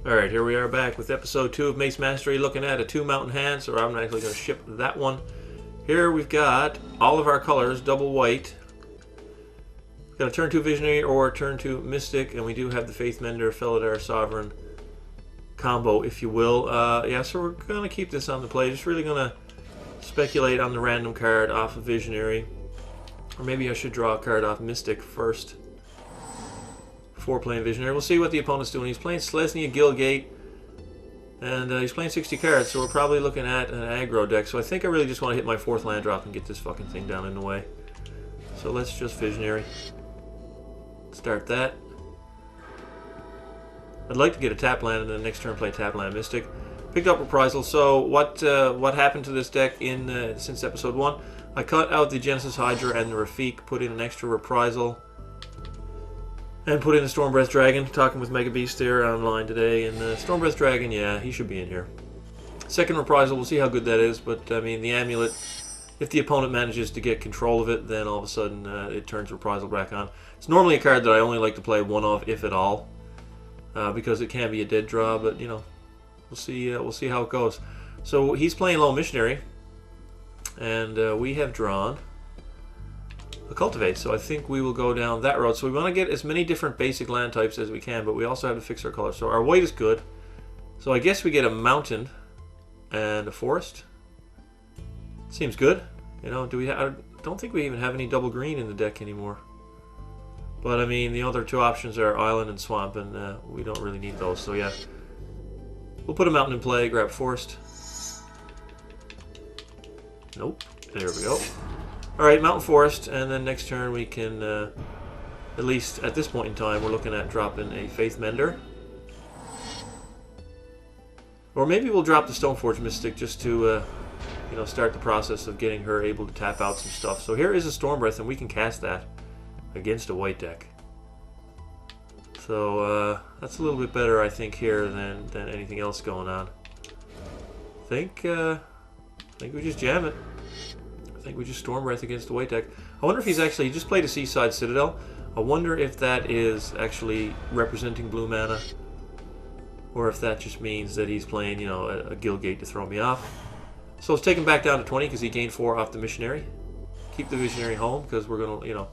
Alright, here we are back with episode 2 of Mace Mastery, looking at a 2 mountain hand, so I'm actually going to ship that one. Here we've got all of our colors, double white. We've got a turn 2 Visionary or turn 2 Mystic, and we do have the Faith Mender, Felidar Sovereign combo, if you will. Yeah, so we're going to keep this on the play. Just really going to speculate on the random card off of Visionary. Or maybe I should draw a card off Mystic first before playing Visionary. We'll see what the opponent's doing. He's playing Selesnya Guildgate, and he's playing 60 cards, so we're probably looking at an aggro deck. So I think I really just want to hit my 4th land drop and get this fucking thing down in the way. So let's just Visionary. Start that. I'd like to get a tap land and then next turn play tap land Mystic. Picked up Reprisal. So what happened to this deck in since episode 1? I cut out the Genesis Hydra and the Rafik, put in an extra Reprisal, and put in a Stormbreath Dragon. Talking with Mega Beast there online today, and Stormbreath Dragon, yeah, he should be in here. Second Reprisal, we'll see how good that is, but I mean, the Amulet, if the opponent manages to get control of it, then all of a sudden it turns Reprisal back on. It's normally a card that I only like to play one of, if at all, because it can be a dead draw, but you know, we'll see how it goes. So he's playing Low Missionary, and we have drawn a Cultivate, so I think we will go down that road. So we want to get as many different basic land types as we can, but we also have to fix our color. So our white is good. So I guess we get a mountain and a forest. Seems good. You know, I don't think we even have any double green in the deck anymore. But I mean, the other two options are island and swamp, and we don't really need those. So yeah, we'll put a mountain in play, grab forest. Nope. There we go. Alright, Mountain Forest, and then next turn we can, at least at this point in time, we're looking at dropping a Faith Mender. Or maybe we'll drop the Stoneforge Mystic just to, you know, start the process of getting her able to tap out some stuff. So here is a Stormbreath, and we can cast that against a white deck. So, that's a little bit better, I think, here than anything else going on. I think we just jam it. I think we just Stormbreath against the white deck. I wonder if he just played a Seaside Citadel. I wonder if that is actually representing blue mana, or if that just means that he's playing, you know, a Guildgate to throw me off. So let's take him back down to 20 because he gained 4 off the Missionary. Keep the Visionary home because we're gonna, you know,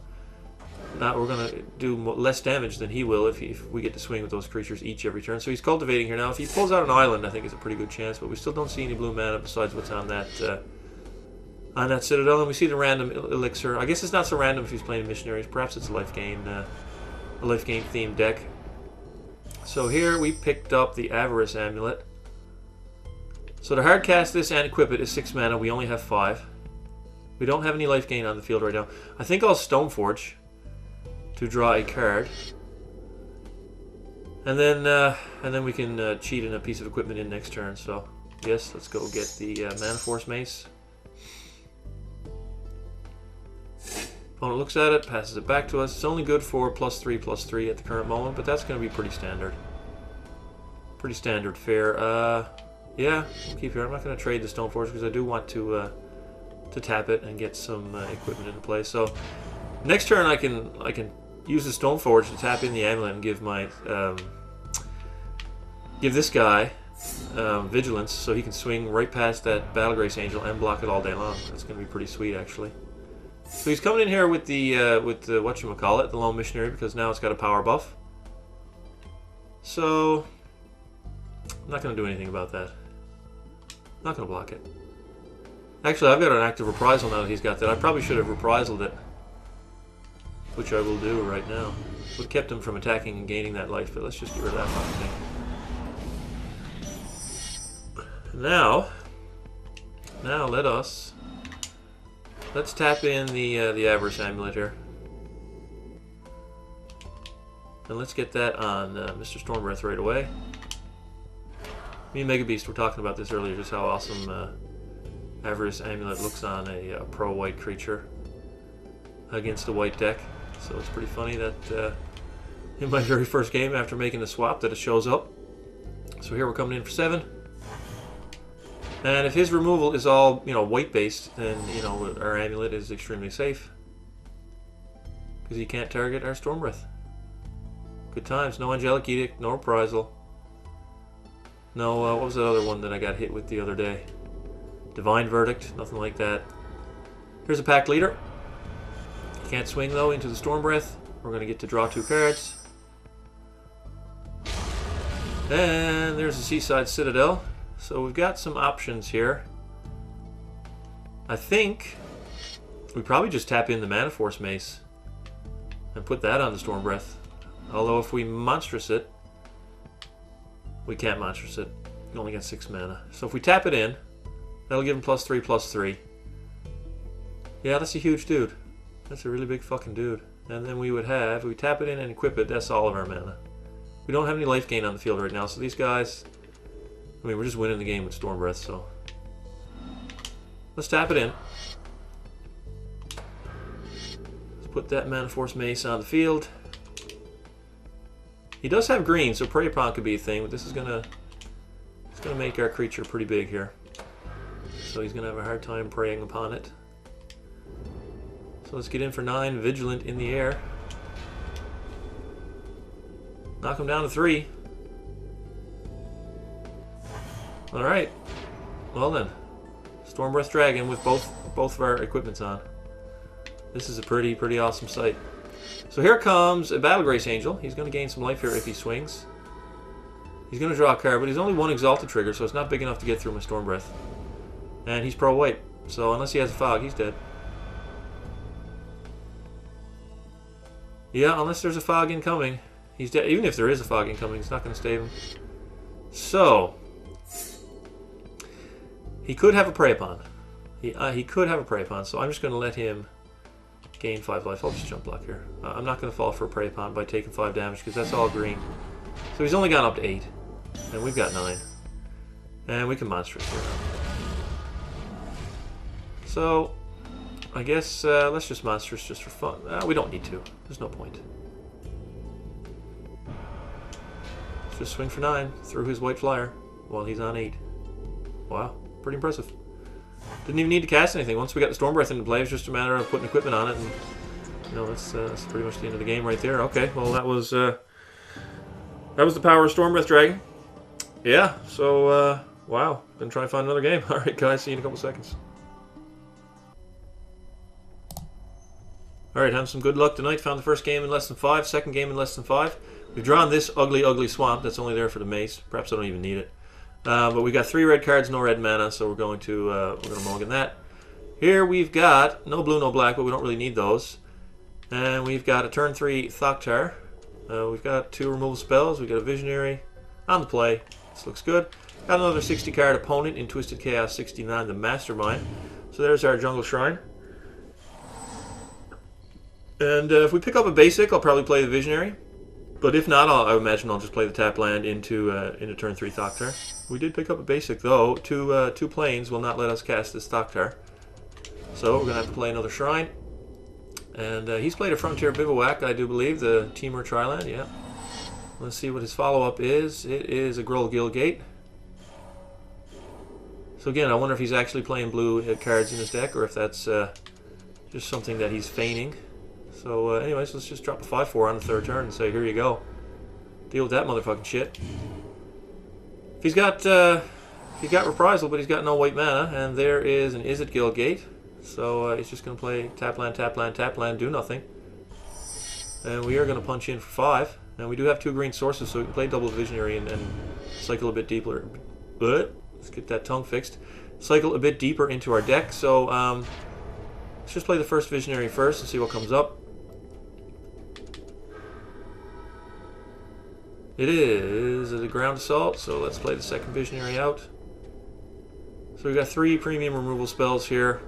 we're gonna do less damage than he will if we get to swing with those creatures each every turn. So he's cultivating here now. If he pulls out an island, I think it's a pretty good chance, but we still don't see any blue mana besides what's on that Citadel, and we see the random elixir. I guess it's not so random if he's playing missionaries. Perhaps it's a life gain themed deck. So here we picked up the Avarice Amulet. So to hard cast this and equip it is 6 mana. We only have 5. We don't have any life gain on the field right now. I think I'll Stoneforge to draw a card, and then we can cheat in a piece of equipment in next turn. So yes, let's go get the Mana Force Mace. Opponent looks at it, passes it back to us. It's only good for +3/+3 at the current moment, but that's going to be pretty standard. Pretty standard fare. Yeah, we'll keep here. I'm not going to trade the Stoneforge because I do want to tap it and get some equipment into play. So next turn I can use the Stoneforge to tap in the amulet and give my give this guy Vigilance, so he can swing right past that Battlegrace Angel and block it all day long. That's going to be pretty sweet, actually. So he's coming in here with the whatchamacallit, the Lone Missionary, because now it's got a power buff. So I'm not going to do anything about that. I'm not going to block it. Actually, I've got an active Reprisal now that he's got that. I probably should have Reprisaled it, which I will do right now. Would have kept him from attacking and gaining that life, but let's just get rid of that fucking thing. Now let's tap in the Avarice Amulet here, and let's get that on Mr. Stormbreath right away. Me and Mega Beast were talking about this earlier, just how awesome Avarice Amulet looks on a pro-white creature against a white deck. So it's pretty funny that in my very first game after making the swap that it shows up. So here we're coming in for 7. And if his removal is all, you know, white based, then, you know, our amulet is extremely safe, because he can't target our Stormbreath. Good times. No Angelic Edict, no Reprisal. No, what was that other one that I got hit with the other day? Divine Verdict, nothing like that. Here's a pack leader. Can't swing though into the Storm Breath. We're going to get to draw 2 cards. And there's the Seaside Citadel. So we've got some options here. I think we probably just tap in the Mana Force Mace and put that on the Storm Breath. Although if we monstrous it, we can't monstrous it. We only got 6 mana. So if we tap it in, that'll give him +3/+3. Yeah, that's a huge dude. That's a really big fucking dude. And then we would have, if we tap it in and equip it, that's all of our mana. We don't have any life gain on the field right now, so these guys, I mean, we're just winning the game with Storm Breath, so. Let's tap it in. Let's put that Mana Force Mace on the field. He does have green, so Prey Upon could be a thing, but this is gonna make our creature pretty big here. So he's gonna have a hard time preying upon it. So let's get in for 9, Vigilant in the air. Knock him down to 3. Alright. Well then. Storm Breath Dragon with both of our equipments on. This is a pretty awesome sight. So here comes a Battle Grace Angel. He's going to gain some life here if he swings. He's going to draw a card, but he's only 1 Exalted trigger, so it's not big enough to get through my Storm Breath. And he's pro-white, so unless he has a Fog, he's dead. Yeah, unless there's a Fog incoming, he's dead. Even if there is a Fog incoming, it's not going to save him. So, he could have a Prey Upon. He could have a Prey Upon, so I'm just going to let him gain 5 life. I'll just jump block here. I'm not going to fall for a Prey Upon by taking 5 damage because that's all green. So he's only gone up to 8, and we've got 9. And we can monstrous here. So, I guess let's just monstrous just for fun. We don't need to. There's no point. Let's just swing for 9 through his white flyer while he's on 8. Wow, pretty impressive. Didn't even need to cast anything. Once we got the Storm Breath into play, it's just a matter of putting equipment on it, and you know that's pretty much the end of the game right there. Okay, well that was the power of Storm Breath Dragon. Yeah, so wow, gonna try and find another game. All right, guys, see you in a couple seconds. Alright, having some good luck tonight. Found the first game in less than 5, second game in less than 5. We've drawn this ugly swamp that's only there for the Mace. Perhaps I don't even need it. But we got 3 red cards, no red mana, so we're going to mulligan that. Here we've got no blue, no black, but we don't really need those. And we've got a turn 3 Thoktar. We've got 2 removal spells. We've got a Visionary on the play. This looks good. Got another 60 card opponent in Twisted Chaos 69, the Mastermind. So there's our Jungle Shrine. And if we pick up a basic, I'll probably play the Visionary. But if not, I imagine I'll just play the tap land into turn 3 Thoktar. We did pick up a basic, though. Two planes will not let us cast this Thoktar. So we're going to have to play another Shrine. And he's played a Frontier Bivouac, I do believe, the Temur Triland, yeah. Let's see what his follow-up is. It is a Gruul Guildgate. So again, I wonder if he's actually playing blue cards in his deck, or if that's just something that he's feigning. So anyways, let's just drop a 5/4 on the 3rd turn and say, here you go. Deal with that motherfucking shit. If he's got Reprisal, but he's got no white mana, and there is an Izzet Guildgate. So he's just going to play tap land, tap land, tap land, do nothing. And we are going to punch in for 5. And we do have 2 green sources, so we can play double Visionary and cycle a bit deeper. But let's get that tongue fixed. Cycle a bit deeper into our deck. So let's just play the first Visionary first and see what comes up. It is a ground assault, so let's play the second Visionary out. So we've got 3 premium removal spells here.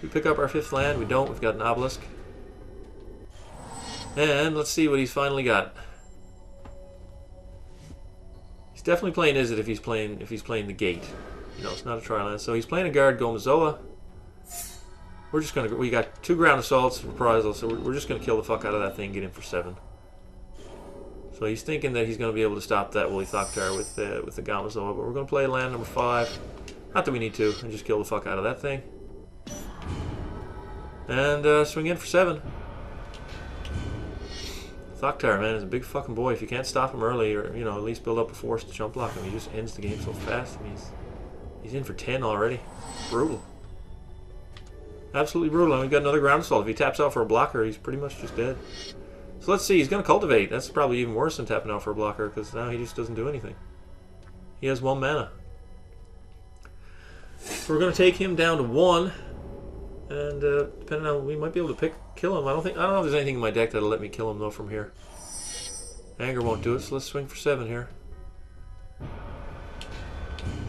We pick up our 5th land. We don't. We've got an Obelisk. And let's see what he's finally got. He's definitely playing Izzet if he's playing the gate. You know, it's not a Triland. So he's playing a Guard Gomazoa. We're just gonna. We got 2 ground assaults, reprisal, so we're just gonna kill the fuck out of that thing, get in for 7. So he's thinking that he's gonna be able to stop that Woolly Thoktar with the Gomazoa, but we're gonna play land number 5. Not that we need to, and just kill the fuck out of that thing. And swing in for 7. Thoktar, man, is a big fucking boy. If you can't stop him early, or you know, at least build up a force to jump block him, he just ends the game so fast. I mean, he's in for 10 already. Brutal. Absolutely brutal. And we've got another ground assault. If he taps out for a blocker, he's pretty much just dead. So let's see. He's going to cultivate. That's probably even worse than tapping out for a blocker, because now he just doesn't do anything. He has 1 mana. So we're going to take him down to 1. And depending on, we might be able to kill him. I don't know if there's anything in my deck that'll let me kill him though from here. Anger won't do it, so let's swing for 7 here.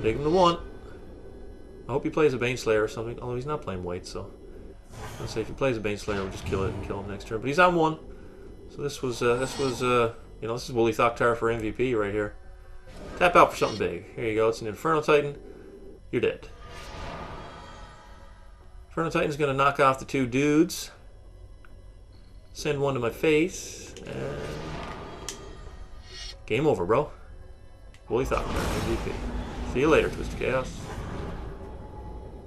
Take him to 1. I hope he plays a Baneslayer or something. Although he's not playing white, so let's say if he plays a Baneslayer, we'll just kill it and kill him next turn. But he's on 1, so this was you know, this is Woolly Thoktar for MVP right here. Tap out for something big. Here you go. It's an Inferno Titan. You're dead. Inferno Titan's going to knock off the 2 dudes. Send 1 to my face. And game over, bro. Woolly Thoktar, MVP. See you later, Twisted Chaos.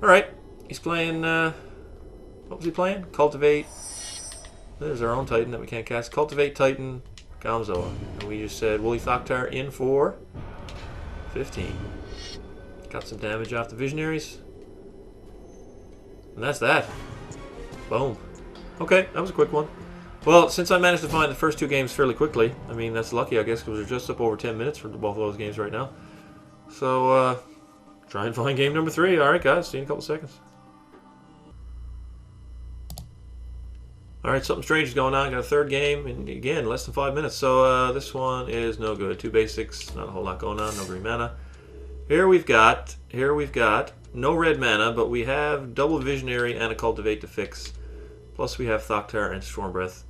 Alright. He's playing, what was he playing? Cultivate. There's our own Titan that we can't cast. Cultivate Titan, Gamzoa. And we just said Woolly Thoktar in for 15. Got some damage off the Visionaries. And that's that. Boom. Okay, that was a quick one. Well, since I managed to find the first 2 games fairly quickly, I mean, that's lucky, I guess, because we're just up over 10 minutes for both of those games right now. So, try and find game number 3. Alright, guys, see you in a couple seconds. Alright, something strange is going on. Got a 3rd game, and again, less than 5 minutes. So, this one is no good. 2 basics, not a whole lot going on, no green mana. Here we've got no red mana, but we have double Visionary and a Cultivate to fix. Plus we have Thoktar and Stormbreath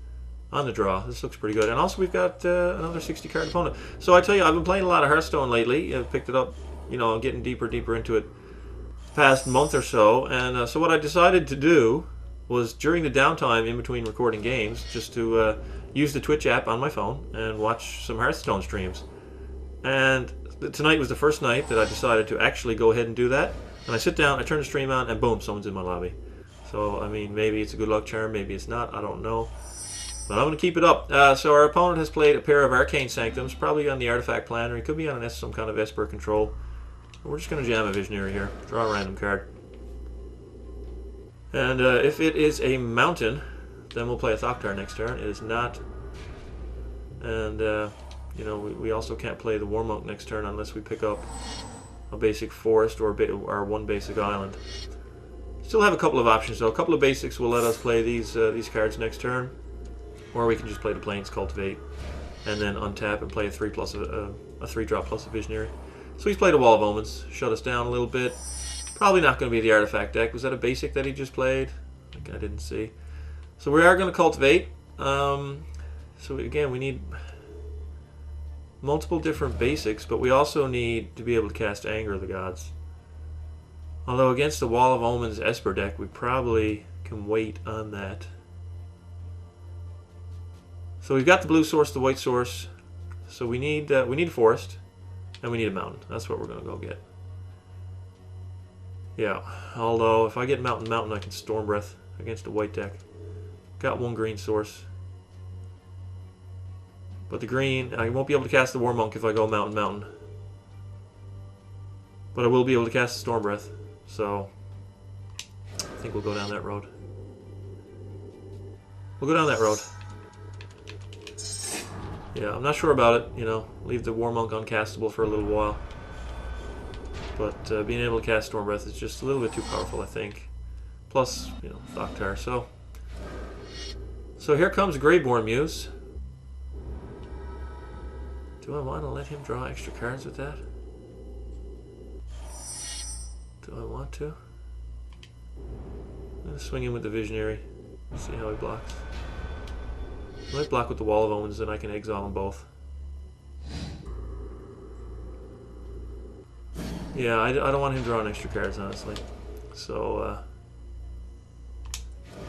on the draw. This looks pretty good. And also we've got another 60 card opponent. So I tell you, I've been playing a lot of Hearthstone lately. I've picked it up, you know, getting deeper into it past month or so. And so what I decided to do was during the downtime in between recording games, just to use the Twitch app on my phone and watch some Hearthstone streams. And tonight was the first night that I decided to actually go ahead and do that. And I sit down, I turn the stream on, and boom, someone's in my lobby. So, I mean, maybe it's a good luck charm, maybe it's not, I don't know. But I'm going to keep it up. So our opponent has played a pair of Arcane Sanctums, probably on the Artifact Planner. He could be on some kind of Esper control. We're just going to jam a Visionary here. Draw a random card. And if it is a mountain, then we'll play a Thoktar next turn. It is not. And, you know, we also can't play the Warmonk next turn unless we pick up a basic forest or 1 basic island. Still have a couple of options though. A couple of basics will let us play these cards next turn, or we can just play the Plains, Cultivate, and then untap and play a 3-drop plus a Visionary. So he's played a Wall of Omens, shut us down a little bit. Probably not going to be the Artifact deck. Was that a basic that he just played? I didn't see. So we are going to Cultivate. So again, we need multiple different basics, but we also need to be able to cast Anger of the Gods. Although against the Wall of Omens Esper deck, we probably can wait on that. So we've got the blue source, the white source. So we need a forest, and we need a mountain. That's what we're going to go get. Yeah, although if I get mountain, I can Stormbreath against a white deck. Got 1 green source. But the green, I won't be able to cast the Warmonk if I go mountain. But I will be able to cast the Stormbreath. So, I think we'll go down that road. We'll go down that road. Yeah, I'm not sure about it, you know. Leave the Warmonk uncastable for a little while. But being able to cast Stormbreath is just a little bit too powerful, I think. Plus, you know, Thoktar. So here comes Graveborn Muse. Do I want to let him draw extra cards with that? Do I want to? I'm going to swing in with the Visionary. See how he blocks. I might block with the Wall of Omens, then I can exile them both. Yeah, I don't want him drawing extra cards, honestly. So,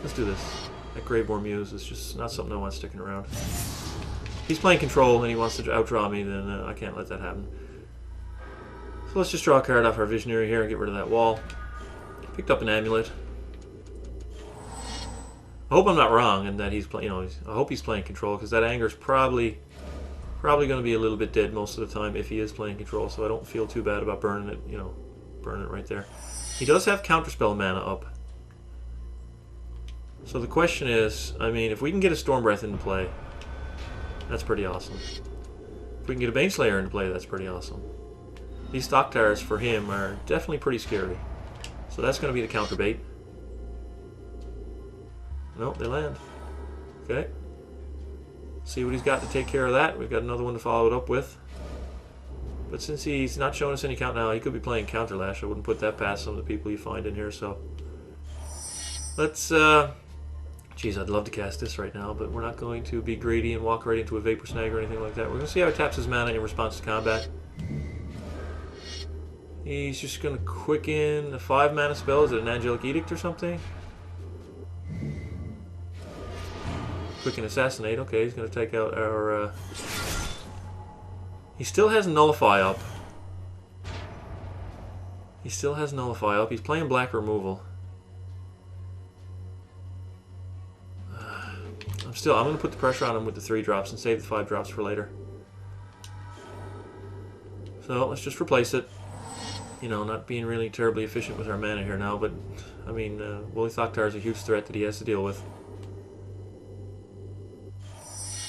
let's do this. That Graveborn Muse is just not something I want sticking around. If he's playing control and he wants to outdraw me, then I can't let that happen. So let's just draw a card off our Visionary here and get rid of that wall. Picked up an Amulet. I hope I'm not wrong and that he's playing. I hope he's playing control, because that anger's probably going to be a little bit dead most of the time if he is playing control. So I don't feel too bad about burning it. Burning it right there. He does have counterspell mana up. So the question is, I mean, if we can get a Storm Breath into play, that's pretty awesome. If we can get a Baneslayer into play, that's pretty awesome. These Thoctars for him are definitely pretty scary. So that's going to be the counter bait. Nope, they land. Okay. See what he's got to take care of that. We've got another one to follow it up with. But since he's not showing us any count now, he could be playing Counter Lash. I wouldn't put that past some of the people you find in here. So let's... Geez, I'd love to cast this right now, but we're not going to be greedy and walk right into a Vapor Snag or anything like that. We're going to see how he taps his mana in response to combat. He's just going to quicken a 5 mana spell. Is it an Angelic Edict or something? Quicken Assassinate. Okay, he's going to take out our... He still has Nullify up. He still has Nullify up. He's playing black removal. I'm going to put the pressure on him with the 3 drops and save the 5 drops for later. So let's just replace it. Not being really terribly efficient with our mana here now, but I mean, Woolly Thoctar is a huge threat that he has to deal with.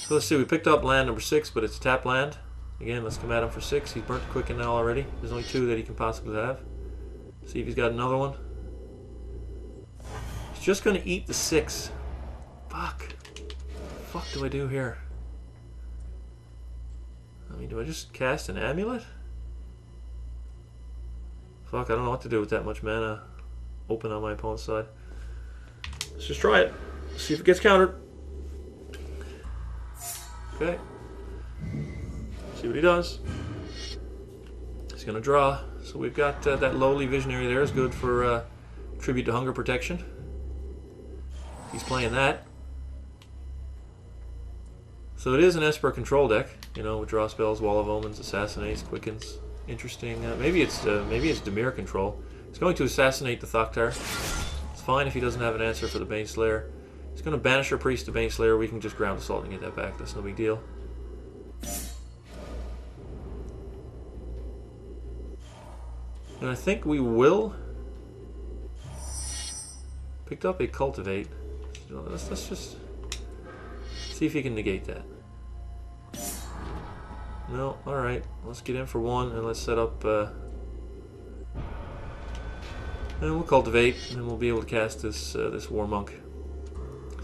So let's see, we picked up land number 6, but it's a tap land. Again, let's come at him for 6. He's burnt Quicken now already. There's only 2 that he can possibly have. See if he's got another one. He's just going to eat the 6. Fuck. What the fuck do I do here? I mean, do I just cast an amulet? Fuck, I don't know what to do with that much mana open on my opponent's side. Let's just try it. See if it gets countered. Okay. See what he does. He's going to draw. So we've got that lowly Visionary there is good for Tribute to Hunger Protection. He's playing that. So it is an Esper control deck, with draw spells, Wall of Omens, Assassinates, Quickens. Interesting. Maybe it's Dimir control. He's going to assassinate the Thoctar. It's fine if he doesn't have an answer for the Baneslayer. He's going to banish our priest to Baneslayer. We can just ground assault and get that back. That's no big deal. And I think we will. Picked up a Cultivate. So let's just see if he can negate that. No, alright. Let's get in for 1 and let's set up and we'll Cultivate and we'll be able to cast this War Monk.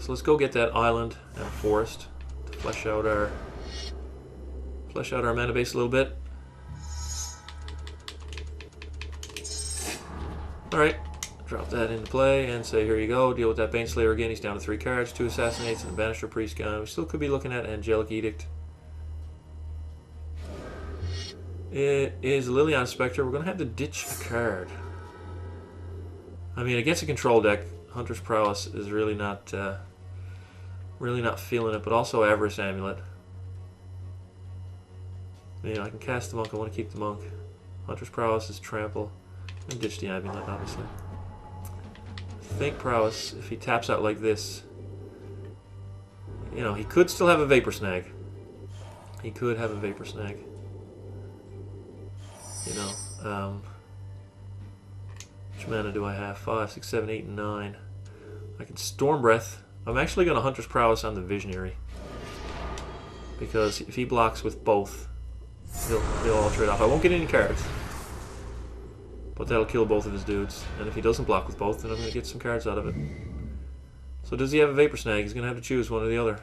So let's go get that island and forest to flesh out our mana base a little bit. Alright, drop that into play and say here you go, deal with that Baneslayer again. He's down to 3 cards, 2 Assassinates and a Banisher Priest gun. We still could be looking at Angelic Edict. It is Liliana Spectre. We're going to have to ditch a card. I mean, against a control deck, Hunter's Prowess is really not feeling it, but also Avarice Amulet. I can cast the monk. I want to keep the monk. Hunter's Prowess is Trample. And ditch the amulet, obviously. I think Prowess, if he taps out like this, he could still have a Vapor Snag. He could have a Vapor Snag. Which mana do I have? 5, 6, 7, 8, and 9. I can Storm Breath. I'm actually going to Hunter's Prowess on the Visionary. Because if he blocks with both, he'll all trade off. I won't get any cards. But that'll kill both of his dudes. And if he doesn't block with both, then I'm going to get some cards out of it. So does he have a Vapor Snag? He's going to have to choose one or the other.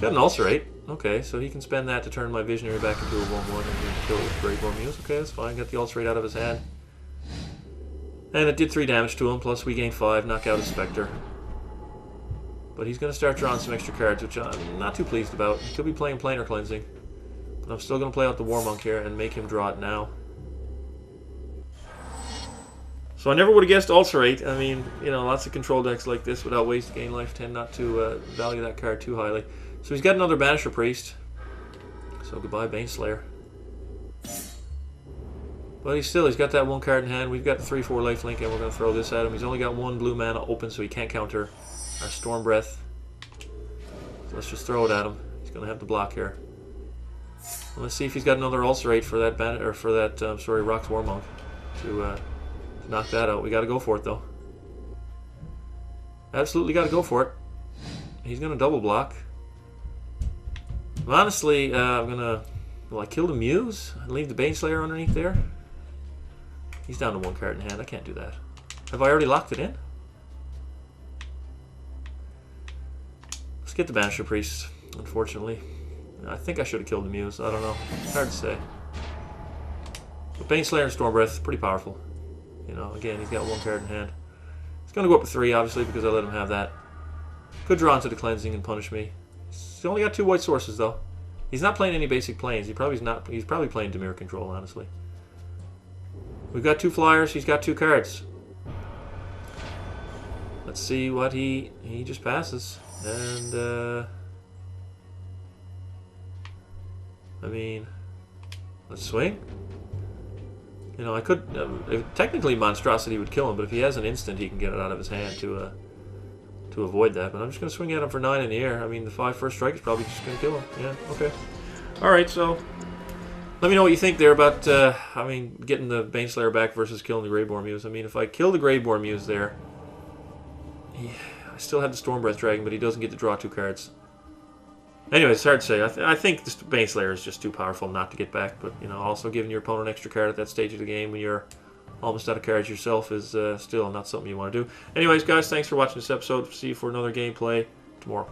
Got an Ulcerate. Okay, so he can spend that to turn my Visionary back into a 1-1 and kill it with Great War Muse. Okay, that's fine. Got the Ulcerate out of his hand. And it did 3 damage to him, plus we gained 5, knock out his Spectre. But he's going to start drawing some extra cards, which I'm not too pleased about. He could be playing Planar Cleansing. But I'm still going to play out the War Monk here and make him draw it now. So I never would have guessed Ulcerate. I mean, lots of control decks like this without ways to gain life tend not to value that card too highly. So he's got another Banisher Priest. So goodbye, Baneslayer. But he's got that 1 card in hand. We've got the 3/4 lifelink, and we're going to throw this at him. He's only got 1 blue mana open, so he can't counter our Storm Breath. So let's just throw it at him. He's going to have the block here. And let's see if he's got another Ulcerate for that Rock's Warmonk to knock that out. We got to go for it though. Absolutely got to go for it. He's going to double block. Honestly, I'm going to... Will I kill the Muse and leave the Baneslayer underneath there? He's down to 1 card in hand. I can't do that. Have I already locked it in? Let's get the Banisher Priest, unfortunately. I think I should have killed the Muse. I don't know. It's hard to say. But Baneslayer and Stormbreath, pretty powerful. You know, again, he's got 1 card in hand. He's going to go up to 3, obviously, because I let him have that. Could draw into the Cleansing and punish me. He's only got 2 white sources, though. He's not playing any basic planes. He's probably playing Dimir Control, honestly. We've got 2 flyers. He's got 2 cards. Let's see what he just passes. And, I mean, let's swing. You know, I could... technically, Monstrosity would kill him, but if he has an instant, he can get it out of his hand to avoid that. But I'm just going to swing at him for 9 in the air. I mean, the 5 first strike is probably just going to kill him. Yeah, okay. Alright, so... Let me know what you think there about, I mean, getting the Baneslayer back versus killing the Greyborn Muse. I mean, if I kill the Greyborn Muse there... I still have the Stormbreath Dragon, but he doesn't get to draw 2 cards. Anyway, it's hard to say. I think the Baneslayer is just too powerful not to get back, but, you know, also giving your opponent an extra card at that stage of the game when you're almost out of cards yourself is still not something you want to do. Anyways, guys, thanks for watching this episode. See you for another gameplay tomorrow.